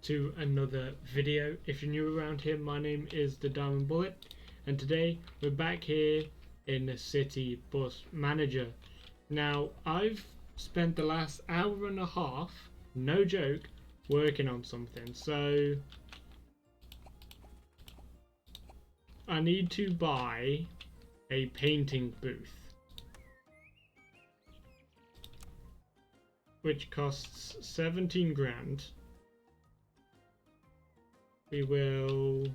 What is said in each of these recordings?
to another video. If you're new around here, my name is TheDiamond Bullet, and today we're back here in the City Bus Manager. Now, I've spent the last hour and a half, no joke, working on something, so I need to buy a painting booth, which costs 17 grand. We will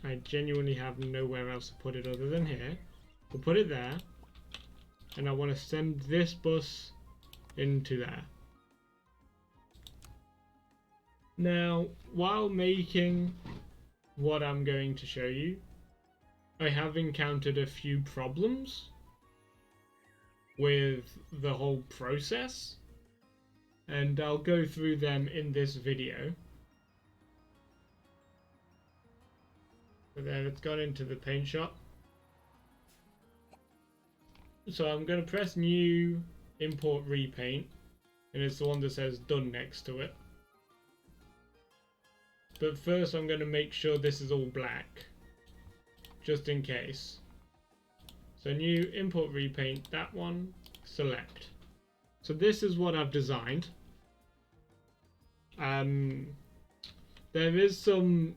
I genuinely have nowhere else to put it other than here. We'll put it there, and I want to send this bus into there. Now, while making what I'm going to show you, I have encountered a few problems with the whole process, and I'll go through them in this video. So there, it's gone into the paint shop. So I'm going to press new, import repaint, and it's the one that says done next to it. But first I'm going to make sure this is all black, just in case. So new, import repaint, that one, select. So this is what I've designed. There is some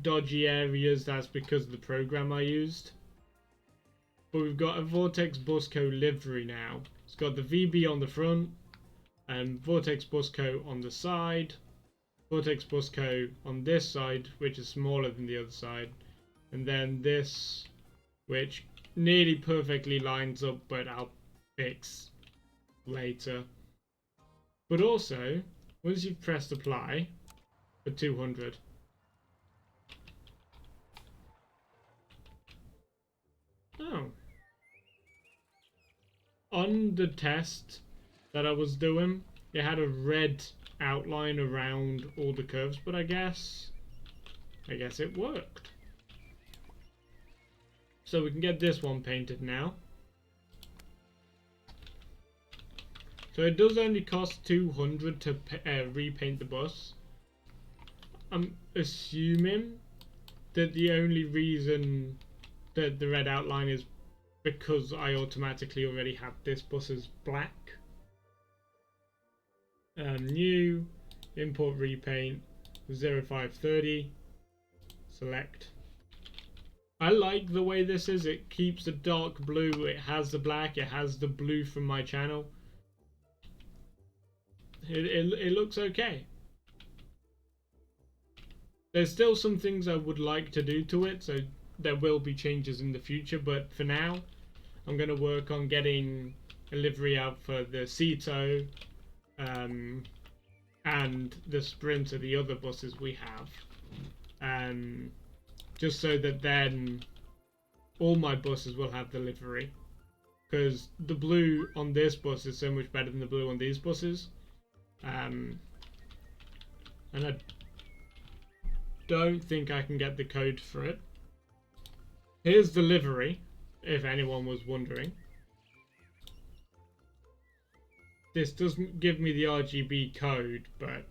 dodgy areas, that's because of the program I used. But we've got a Vortex Busco livery now. It's got the VB on the front, and Vortex Busco on the side, Vortex Busco on this side, which is smaller than the other side, and then this, which nearly perfectly lines up, but I'll fix later. But also, once you've pressed apply for 200, on the test that I was doing, it had a red outline around all the curves, but I guess it worked. So we can get this one painted now. So it does only cost 200 to repaint the bus. I'm assuming that the only reason that the red outline is because I automatically already have this bus as black. New, import repaint, 0530, select. I like the way this is. It keeps the dark blue, it has the black, it has the blue from my channel. It looks okay. There's still some things I would like to do to it, so there will be changes in the future, but for now I'm going to work on getting a livery out for the Ceto and the Sprinter, the other buses we have, just so that then all my buses will have the livery, because the blue on this bus is so much better than the blue on these buses, and I don't think I can get the code for it. Here's the livery, if anyone was wondering. This doesn't give me the RGB code, but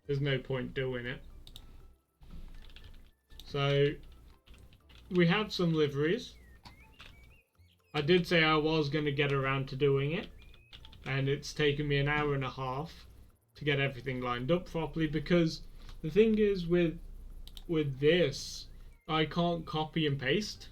there's no point doing it. So we have some liveries. I did say I was going to get around to doing it, and it's taken me an hour and a half to get everything lined up properly, because the thing is with this, I can't copy and paste.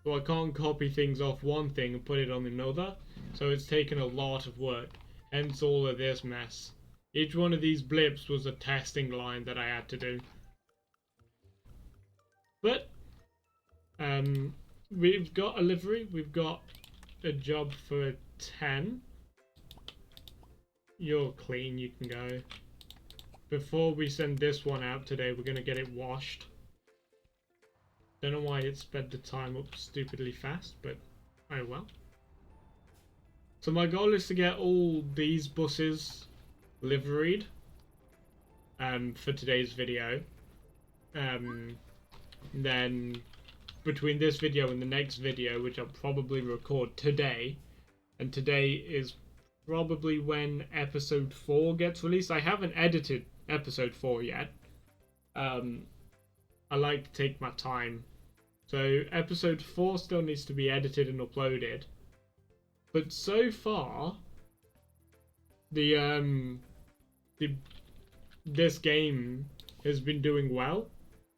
So I can't copy things off one thing and put it on another. So it's taken a lot of work. Hence all of this mess. Each one of these blips was a testing line that I had to do. But we've got a livery. We've got a job for 10. You're clean, you can go. Before we send this one out today, we're going to get it washed. Don't know why it sped the time up stupidly fast, but oh well. So my goal is to get all these buses liveried for today's video. Then between this video and the next video, which I'll probably record today, and today is probably when episode 4 gets released. I haven't edited episode 4 yet. I like to take my time. So episode 4 still needs to be edited and uploaded. But so far, this game has been doing well,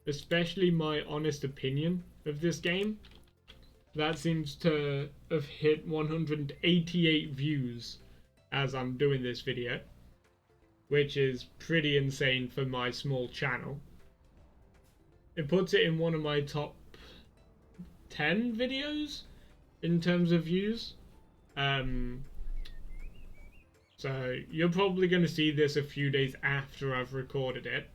especially my honest opinion of this game. That seems to have hit 188 views as I'm doing this video, which is pretty insane for my small channel. It puts it in one of my top 10 videos in terms of views. So you're probably going to see this a few days after I've recorded it,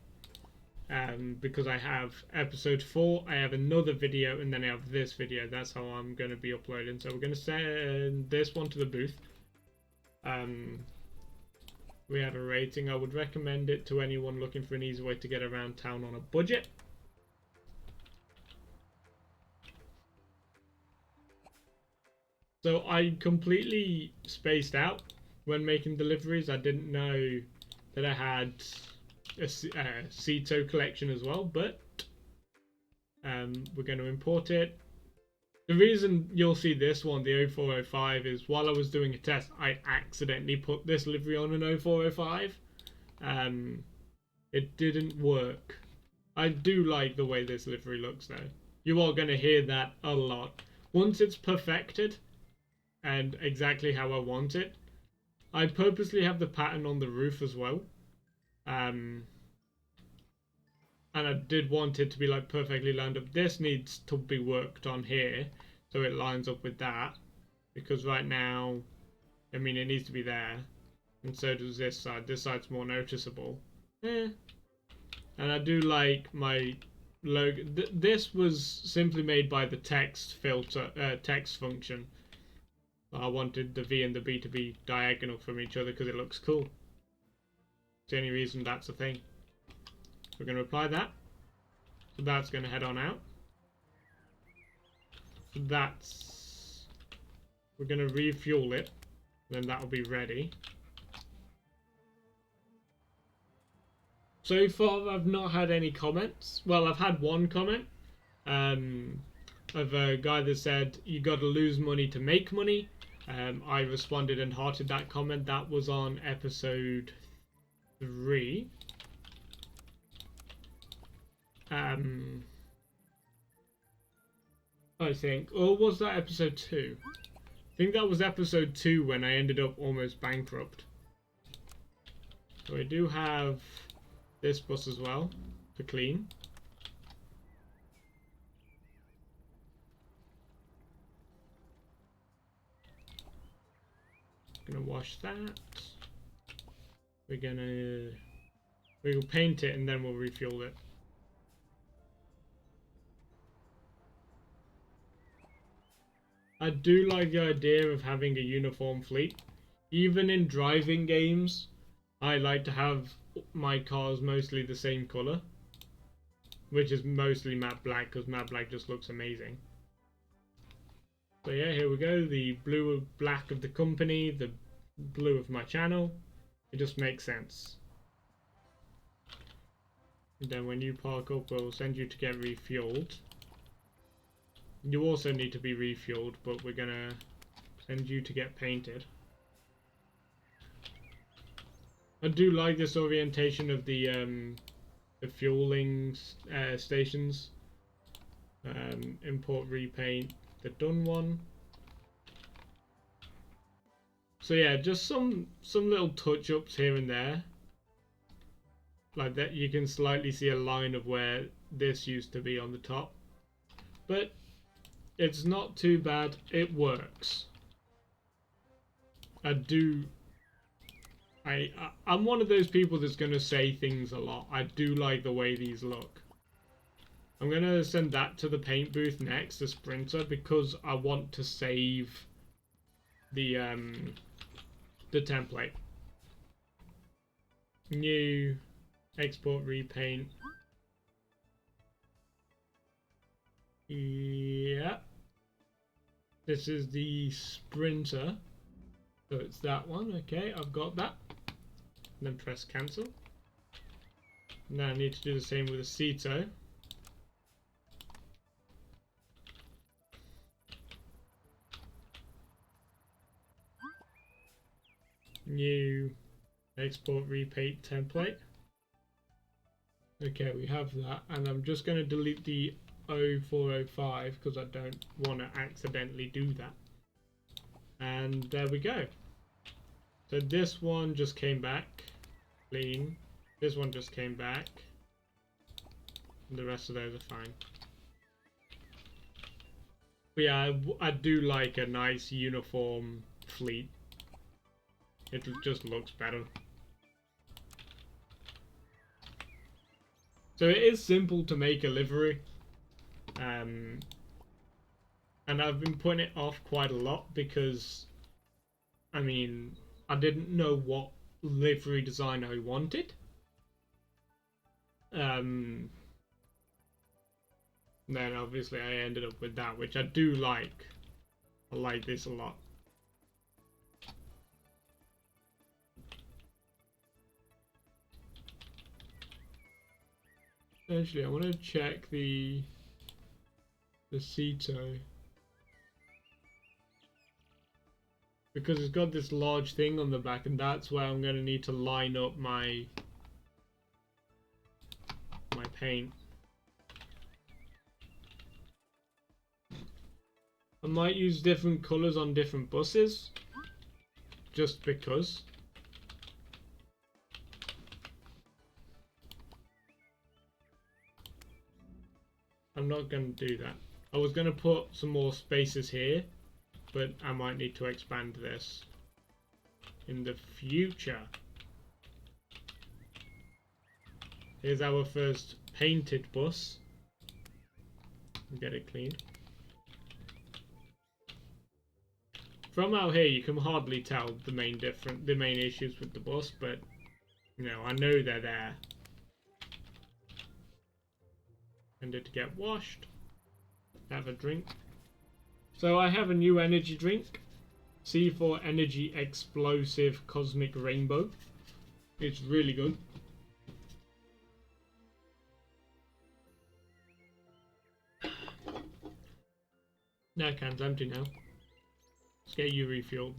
because I have episode 4, I have another video, and then I have this video. That's how I'm going to be uploading. So we're going to send this one to the booth. We have a rating. I would recommend it to anyone looking for an easy way to get around town on a budget. So I completely spaced out when making deliveries. I didn't know that I had a Ceto collection as well, but we're going to import it. The reason you'll see this one, the 0405, is while I was doing a test, I accidentally put this livery on an 0405. It didn't work. I do like the way this livery looks though. You are going to hear that a lot. Once it's perfected and exactly how I want it, I purposely have the pattern on the roof as well. And I did want it to be like perfectly lined up. This needs to be worked on here so it lines up with that, because right now, I mean, it needs to be there, and so does this side. This side's more noticeable. And I do like my logo. This was simply made by the text filter, text function. I wanted the V and the B to be diagonal from each other because it looks cool. It's the only reason that's a thing. We're going to apply that. So that's going to head on out. So that's... We're going to refuel it. Then that'll be ready. So far I've not had any comments. Well, I've had one comment. Of a guy that said, you got to lose money to make money. I responded and hearted that comment. That was on episode 3. I think, or was that episode 2? I think that was episode 2 when I ended up almost bankrupt. So I do have this bus as well to clean. Gonna wash that. We'll paint it and then we'll refuel it. I do like the idea of having a uniform fleet. Even in driving games, I like to have my cars mostly the same color, which is mostly matte black, because matte black just looks amazing. So yeah, here we go. The blue and black of the company, the blue of my channel. It just makes sense. And then when you park up, we'll send you to get refueled. You also need to be refueled, but we're gonna send you to get painted. I do like this orientation of the fueling stations. Import, repaint the done one. So yeah, just some little touch-ups here and there. Like that, you can slightly see a line of where this used to be on the top. But it's not too bad. It works. I'm one of those people that's going to say things a lot. I do like the way these look. I'm going to send that to the paint booth next, the Sprinter, because I want to save the template. New, export, repaint. Yeah. This is the Sprinter. So it's that one. Okay, I've got that. And then press cancel. Now I need to do the same with the Ceto. New export repaint template. Okay, we have that, and I'm just going to delete the 0405 because I don't want to accidentally do that. And there we go. So this one just came back clean. This one just came back. And the rest of those are fine. But yeah, I do like a nice uniform fleet. It just looks better. So it is simple to make a livery. And I've been putting it off quite a lot because, I mean, I didn't know what livery design I wanted. Then obviously I ended up with that, which I do like. I like this a lot. Actually, I want to check the Ceto, because it's got this large thing on the back, and that's where I'm going to need to line up my paint. I might use different colors on different buses, just because. I'm not going to do that. I was going to put some more spaces here, but I might need to expand this in the future. Here's our first painted bus. Get it cleaned. From out here, you can hardly tell the main issues with the bus, but you know, I know they're there. And to get washed. Have a drink. So I have a new energy drink. C4 Energy Explosive Cosmic Rainbow. It's really good. That can's empty now. Let's get you refueled.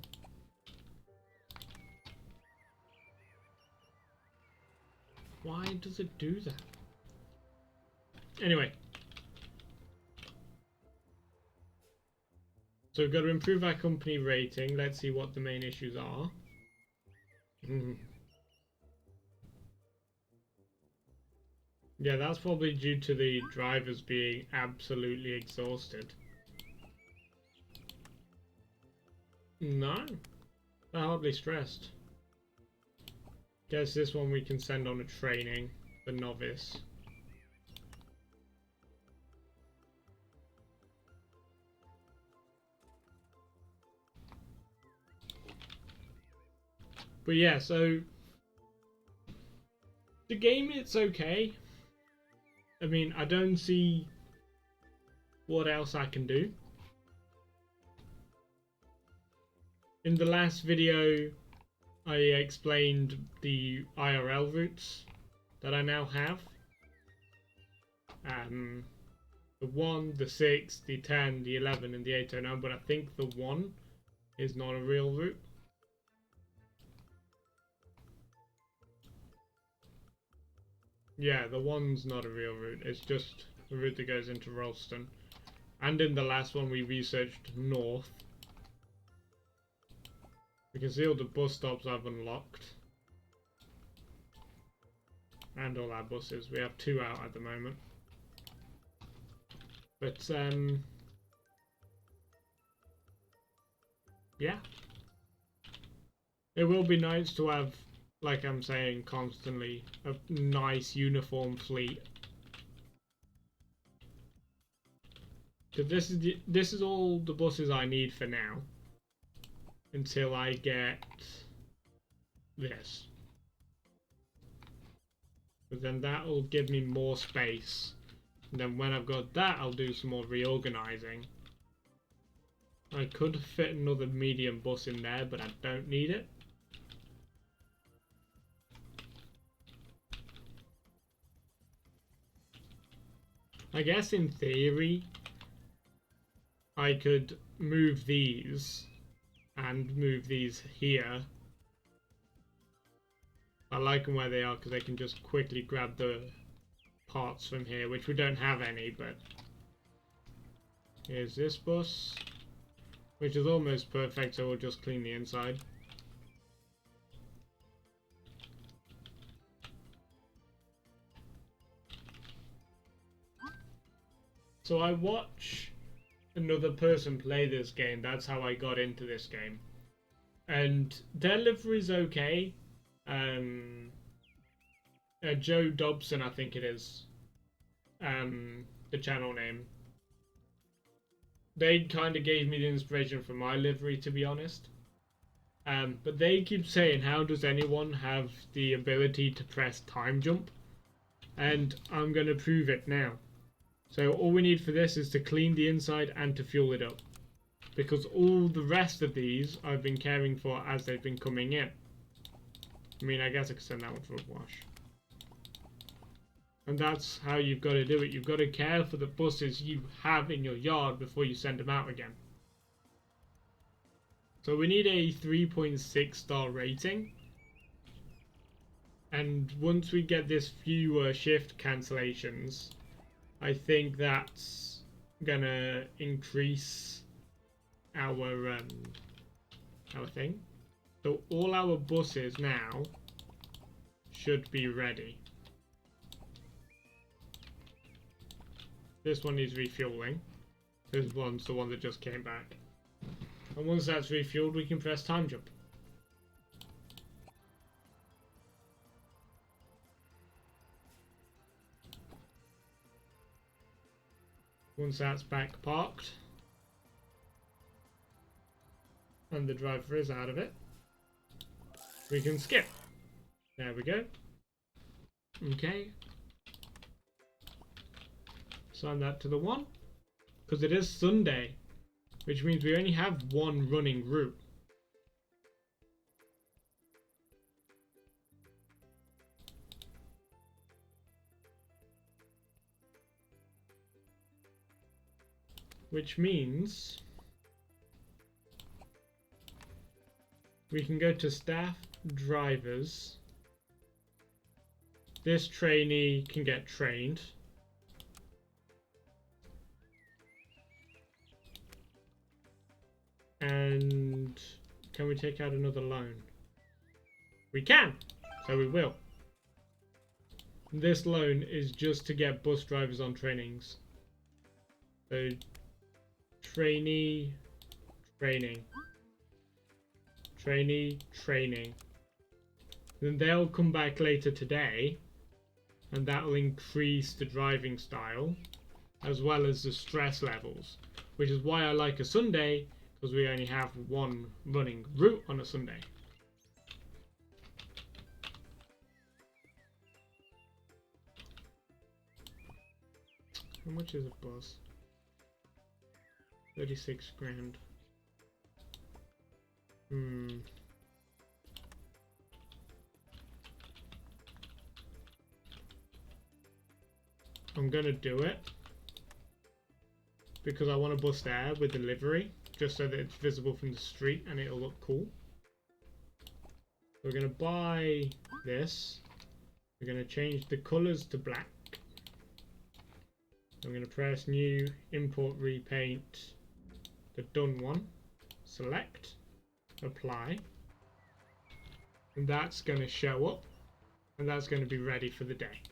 Why does it do that? Anyway. So we've got to improve our company rating. Let's see what the main issues are. Yeah, that's probably due to the drivers being absolutely exhausted. No, they're hardly stressed. Guess this one we can send on a training for novice. But yeah, so the game, it's okay. I mean, I don't see what else I can do. In the last video, I explained the IRL routes that I now have. The 1, the 6, the 10, the 11, and the 809, but I think the 1 is not a real route. Yeah, the 1's not a real route, it's just the route that goes into Ralston. And in the last one we researched north. We can see all the bus stops I've unlocked. And all our buses. We have 2 out at the moment. But, yeah. It will be nice to have, like I'm saying constantly, a nice uniform fleet. Because this is all the buses I need for now. Until I get this. But then that will give me more space. And then when I've got that, I'll do some more reorganizing. I could fit another medium bus in there, but I don't need it. I guess in theory, I could move these and move these here. I like them where they are because they can just quickly grab the parts from here, which we don't have any, but here's this bus, which is almost perfect, so we'll just clean the inside. So I watch another person play this game. That's how I got into this game. And their livery's okay. Joe Dobson, I think it is. The channel name. They kind of gave me the inspiration for my livery, to be honest. But they keep saying, how does anyone have the ability to press time jump? And I'm going to prove it now. So all we need for this is to clean the inside and to fuel it up. Because all the rest of these I've been caring for as they've been coming in. I mean, I guess I could send that one for a wash. And that's how you've got to do it. You've got to care for the buses you have in your yard before you send them out again. So we need a 3.6 star rating. And once we get this fewer shift cancellations, I think that's gonna increase our thing. So all our buses now should be ready. This one needs refueling. This one's the one that just came back. And once that's refueled, we can press time jump. Once that's back parked and the driver is out of it, we can skip. There we go. Okay. Assign that to the 1. Because it is Sunday, which means we only have one running route. Which means we can go to staff, drivers. This trainee can get trained. And can we take out another loan? We can, so we will. This loan is just to get bus drivers on trainings. So trainee, training. Trainee, training. Then they'll come back later today, and that will increase the driving style as well as the stress levels, which is why I like a Sunday, because we only have one running route on a Sunday. How much is a bus? 36 grand. I'm gonna do it because I want a bus there with the livery, just so that it's visible from the street and it'll look cool. We're gonna buy this. We're gonna change the colors to black. I'm gonna press new, import, repaint, the done one, select, apply, and that's gonna show up, and that's gonna be ready for the day.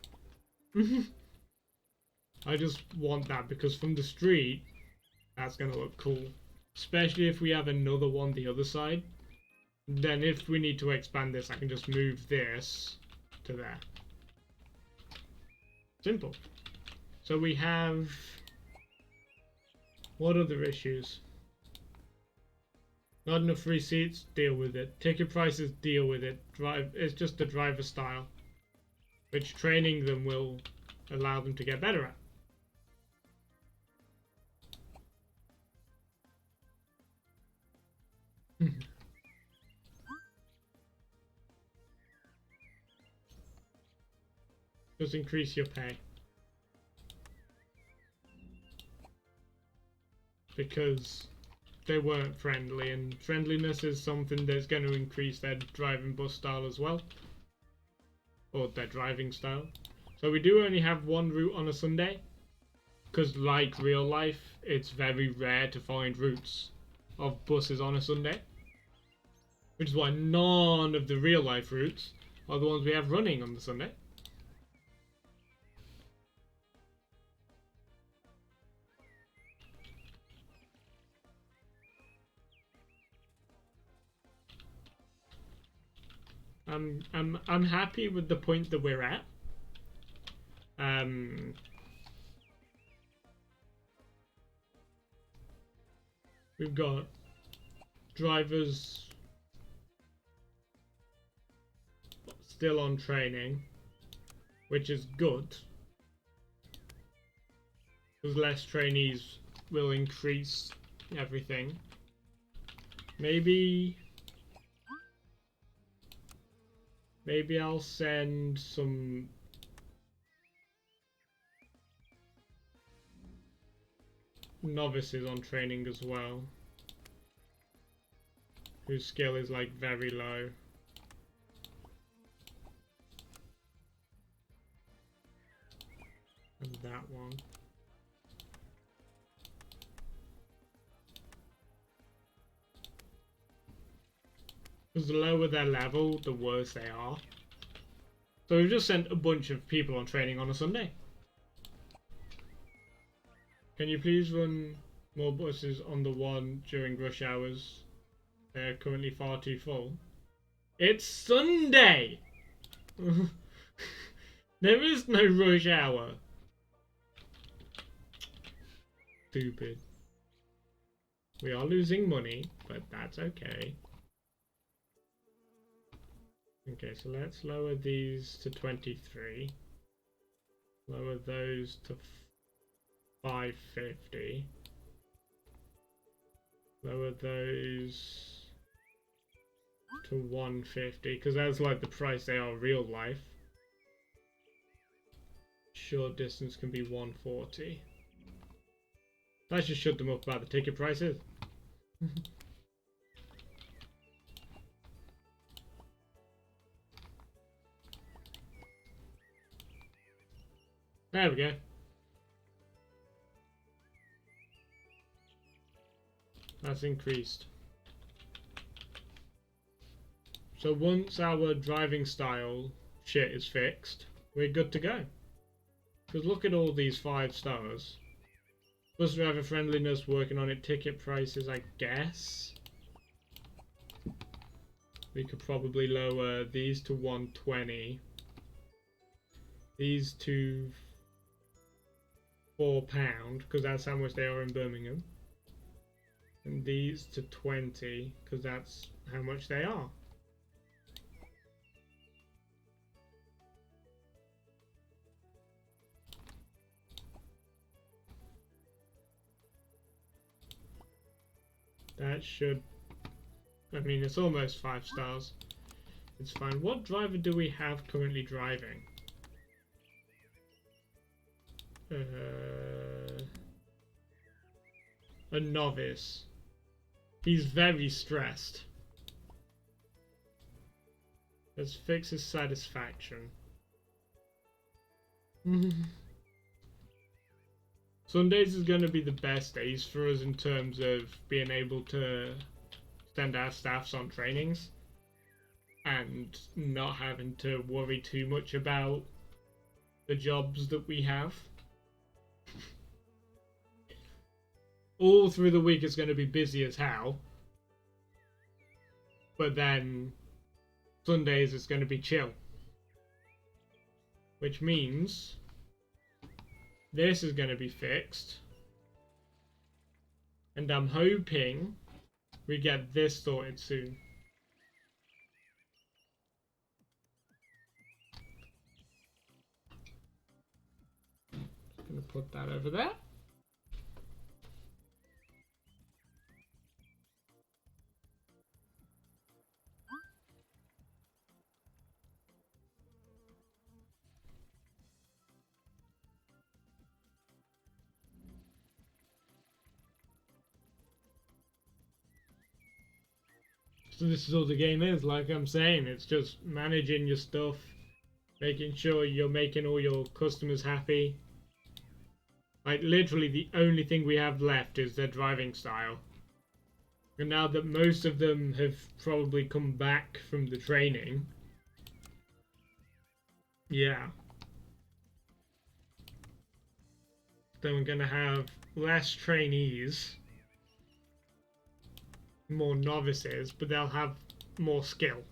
I just want that because from the street, that's gonna look cool. Especially if we have another one the other side. Then if we need to expand this, I can just move this to there. Simple. So we have... what other issues? Not enough free seats, deal with it. Ticket prices, deal with it. It's just the driver style, which training them will allow them to get better at. Just increase your pay. Because they weren't friendly, and friendliness is something that's going to increase their driving bus style as well. Or their driving style. So we do only have one route on a Sunday. Because like real life, it's very rare to find routes of buses on a Sunday. Which is why none of the real life routes are the ones we have running on the Sunday. I'm happy with the point that we're at. We've got drivers still on training, which is good. Because less trainees will increase everything. Maybe I'll send some novices on training as well, whose skill is like very low. And that one. Because the lower their level, the worse they are. So we've just sent a bunch of people on training on a Sunday. Can you please run more buses on the one during rush hours? They're currently far too full. It's Sunday! There is no rush hour. Stupid. We are losing money, but that's okay. Okay, so let's lower these to 23. Lower those to 550. Lower those to 150, because that's like the price they are real life. Short distance can be 140. That should shut them up about the ticket prices. There we go. That's increased. So once our driving style shit is fixed, we're good to go. Because look at all these 5 stars. Bus driver friendliness, working on it, ticket prices, I guess. We could probably lower these to 120. These to £4, because that's how much they are in Birmingham. And these to 20, because that's how much they are. That should... I mean, it's almost 5 stars. It's fine. What driver do we have currently driving? A novice. He's very stressed. Let's fix his satisfaction. Sundays is going to be the best days for us in terms of being able to send our staffs on trainings and not having to worry too much about the jobs that we have. All through the week it's going to be busy as hell, but then Sundays it's going to be chill, which means this is going to be fixed, and I'm hoping we get this sorted soon. Just going to put that over there. So this is all the game is, like I'm saying. It's just managing your stuff, making sure you're making all your customers happy. Like, literally the only thing we have left is their driving style. And now that most of them have probably come back from the training, yeah, then we're gonna have less trainees, more novices, but they'll have more skill.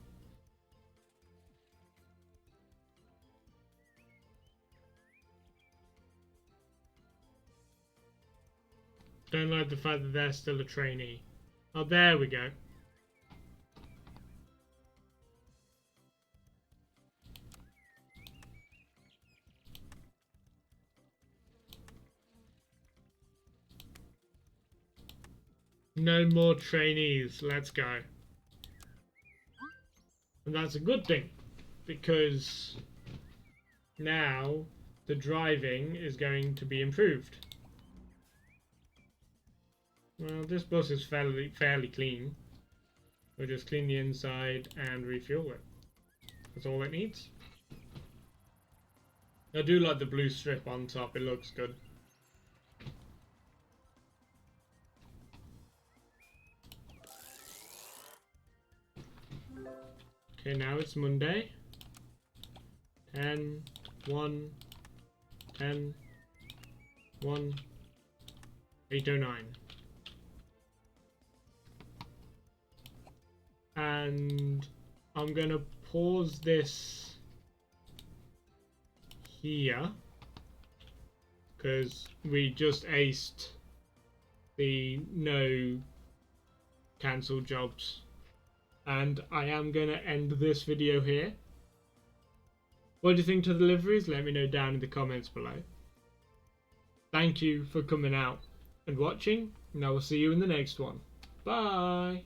Don't like the fact that they're still a trainee. Oh, there we go. No more trainees. Let's go. And that's a good thing, because now the driving is going to be improved. Well, this bus is fairly clean. We'll just clean the inside and refuel it. That's all it needs. I do like the blue strip on top, it looks good. Okay, now it's Monday. 10, 1, 10, 1, 809. And I'm gonna pause this here because we just aced the no cancel jobs, and I am gonna end this video here. What do you think to the liveries? Let me know down in the comments below. Thank you for coming out and watching, and I will see you in the next one. Bye!